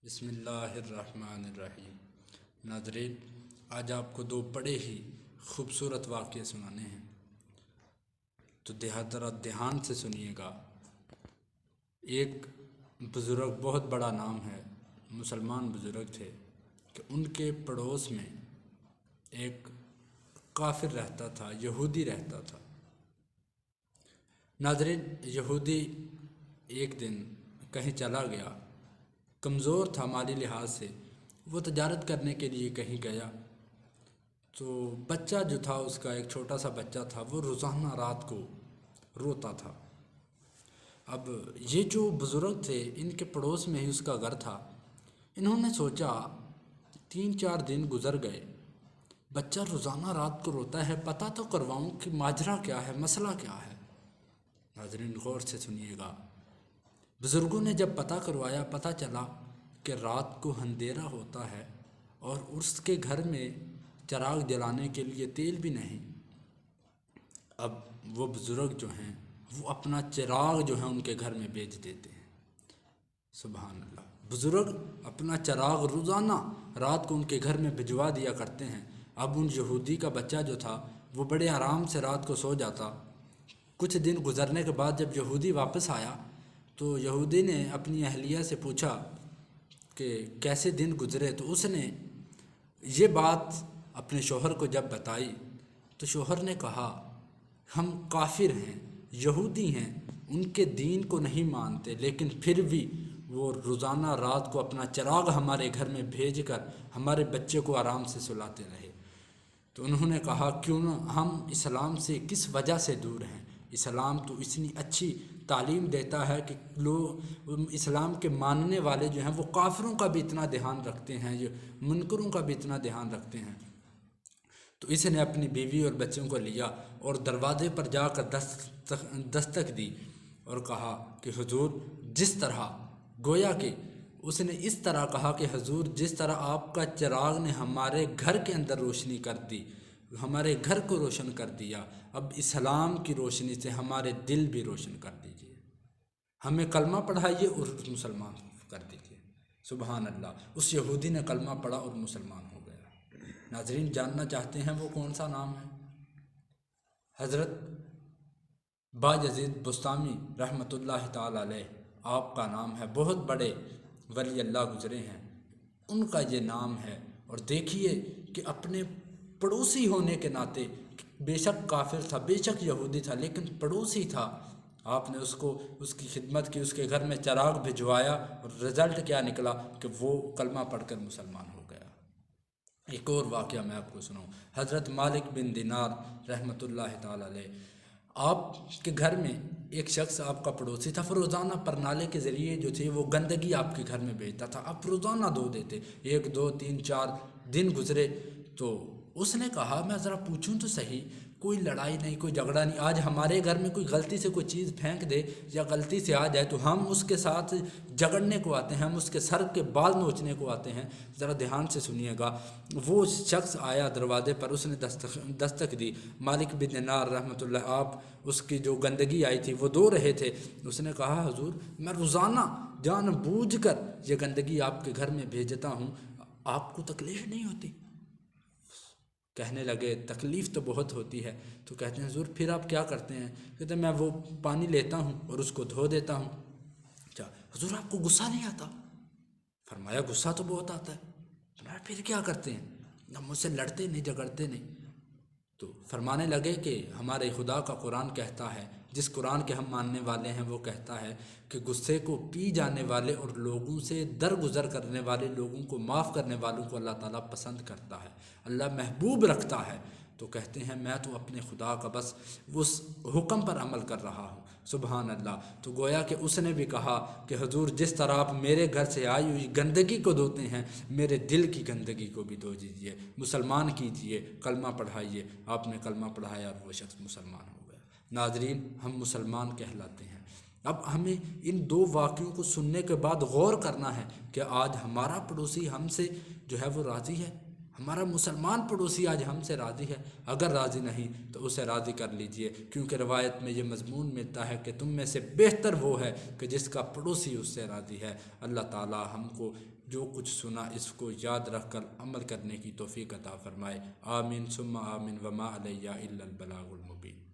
بسم اللہ الرحمن الرحیم۔ ناظرین، آج آپ کو دو بڑے ہی خوبصورت واقعے سنانے ہیں، تو ذرا دھیان سے سنیے گا۔ ایک بزرگ، بہت بڑا نام ہے، مسلمان بزرگ تھے کہ ان کے پڑوس میں ایک کافر رہتا تھا، یہودی رہتا تھا۔ ناظرین، یہودی ایک دن کہیں چلا گیا، کمزور تھا مالی لحاظ سے، وہ تجارت کرنے کے لیے کہیں گیا تو بچہ جو تھا اس کا، ایک چھوٹا سا بچہ تھا، وہ روزانہ رات کو روتا تھا۔ اب یہ جو بزرگ تھے، ان کے پڑوس میں ہی اس کا گھر تھا۔ انہوں نے سوچا، 3-4 دن گزر گئے، بچہ روزانہ رات کو روتا ہے، پتہ تو کرواؤں کہ ماجرا کیا ہے، مسئلہ کیا ہے۔ ناظرین غور سے سنیے گا۔ بزرگوں نے جب پتہ کروایا، پتہ چلا کہ رات کو اندھیرا ہوتا ہے اور اس کے گھر میں چراغ جلانے کے لیے تیل بھی نہیں۔ اب وہ بزرگ جو ہیں، وہ اپنا چراغ جو ہے ان کے گھر میں بیچ دیتے ہیں۔ سبحان اللہ! بزرگ اپنا چراغ روزانہ رات کو ان کے گھر میں بھجوا دیا کرتے ہیں۔ اب ان یہودی کا بچہ جو تھا، وہ بڑے آرام سے رات کو سو جاتا۔ کچھ دن گزرنے کے بعد جب یہودی واپس آیا تو یہودی نے اپنی اہلیہ سے پوچھا کہ کیسے دن گزرے، تو اس نے یہ بات اپنے شوہر کو جب بتائی تو شوہر نے کہا، ہم کافر ہیں، یہودی ہیں، ان کے دین کو نہیں مانتے، لیکن پھر بھی وہ روزانہ رات کو اپنا چراغ ہمارے گھر میں بھیج کر ہمارے بچے کو آرام سے سلاتے رہے۔ تو انہوں نے کہا، کیوں نہ ہم اسلام سے کس وجہ سے دور ہیں؟ اسلام تو اتنی اچھی تعلیم دیتا ہے کہ اسلام کے ماننے والے جو ہیں وہ کافروں کا بھی اتنا دھیان رکھتے ہیں، جو منکروں کا بھی اتنا دھیان رکھتے ہیں۔ تو اس نے اپنی بیوی اور بچوں کو لیا اور دروازے پر جا کر دستک دی اور کہا کہ حضور، جس طرح، گویا کہ اس نے اس طرح کہا کہ حضور، جس طرح آپ کا چراغ نے ہمارے گھر کے اندر روشنی کر دی، ہمارے گھر کو روشن کر دیا، اب اسلام کی روشنی سے ہمارے دل بھی روشن کر دیجیے، ہمیں کلمہ پڑھائیے اور مسلمان کر دیجیے۔ سبحان اللہ! اس یہودی نے کلمہ پڑھا اور مسلمان ہو گیا۔ ناظرین، جاننا چاہتے ہیں وہ کون سا نام ہے؟ حضرت باجزید بسطامی رحمۃ اللہ تعالی علیہ، آپ کا نام ہے، بہت بڑے ولی اللہ گزرے ہیں، ان کا یہ نام ہے۔ اور دیکھیے کہ اپنے پڑوسی ہونے کے ناطے، بے شک کافر تھا، بے شک یہودی تھا، لیکن پڑوسی تھا، آپ نے اس کی خدمت کی، اس کے گھر میں چراغ بھجوایا، اور رزلٹ کیا نکلا کہ وہ کلمہ پڑھ کر مسلمان ہو گیا۔ ایک اور واقعہ میں آپ کو سناؤں۔ حضرت مالک بن دینار رحمۃ اللہ تعالی علیہ، آپ کے گھر میں ایک شخص آپ کا پڑوسی تھا، وہ روزانہ پرنالے کے ذریعے جو تھے وہ گندگی آپ کے گھر میں بھیجتا تھا، آپ روزانہ دھو دیتے۔ 1 2 3 4 دن گزرے تو اس نے کہا، میں ذرا پوچھوں تو صحیح، کوئی لڑائی نہیں، کوئی جھگڑا نہیں، آج ہمارے گھر میں کوئی غلطی سے کوئی چیز پھینک دے یا غلطی سے آ جائے تو ہم اس کے ساتھ جھگڑنے کو آتے ہیں، ہم اس کے سر کے بال نوچنے کو آتے ہیں۔ ذرا دھیان سے سنیے گا۔ وہ شخص آیا دروازے پر، اس نے دستک دی۔ مالک بن دینار رحمۃ اللہ، آپ اس کی جو گندگی آئی تھی وہ دھو رہے تھے۔ اس نے کہا، حضور، میں روزانہ جان بوجھ کر یہ گندگی آپ کے گھر میں بھیجتا ہوں، آپ کو تکلیف نہیں ہوتی؟ کہنے لگے، تکلیف تو بہت ہوتی ہے۔ تو کہتے ہیں، حضور پھر آپ کیا کرتے ہیں؟ کہتے ہیں، میں وہ پانی لیتا ہوں اور اس کو دھو دیتا ہوں۔ اچھا حضور، آپ کو غصہ نہیں آتا؟ فرمایا، غصہ تو بہت آتا ہے۔ فرمایا، پھر کیا کرتے ہیں؟ ہم مجھ سے لڑتے نہیں، جھگڑتے نہیں۔ تو فرمانے لگے کہ ہمارے خدا کا قرآن کہتا ہے، جس قرآن کے ہم ماننے والے ہیں، وہ کہتا ہے کہ غصے کو پی جانے والے اور لوگوں سے درگزر کرنے والے لوگوں کو معاف کرنے والوں کو اللہ تعالیٰ پسند کرتا ہے، اللہ محبوب رکھتا ہے۔ تو کہتے ہیں، میں تو اپنے خدا کا بس اس حکم پر عمل کر رہا ہوں۔ سبحان اللہ! تو گویا کہ اس نے بھی کہا کہ حضور، جس طرح آپ میرے گھر سے آئی ہوئی گندگی کو دھوتے ہیں، میرے دل کی گندگی کو بھی دھو دیجیے، مسلمان کیجیے، کلمہ پڑھائیے۔ آپ نے کلمہ پڑھایا اور وہ شخص مسلمان ہو گیا۔ ناظرین، ہم مسلمان کہلاتے ہیں۔ اب ہمیں ان 2 واقعوں کو سننے کے بعد غور کرنا ہے کہ آج ہمارا پڑوسی ہم سے جو ہے وہ راضی ہے، ہمارا مسلمان پڑوسی آج ہم سے راضی ہے؟ اگر راضی نہیں تو اسے راضی کر لیجئے، کیونکہ روایت میں یہ مضمون ملتا ہے کہ تم میں سے بہتر وہ ہے کہ جس کا پڑوسی اس سے راضی ہے۔ اللہ تعالی ہم کو جو کچھ سنا اس کو یاد رکھ کر عمل کرنے کی توفیق عطا فرمائے۔ آمین ثم آمین وما علیہ الا البلاغ المبین۔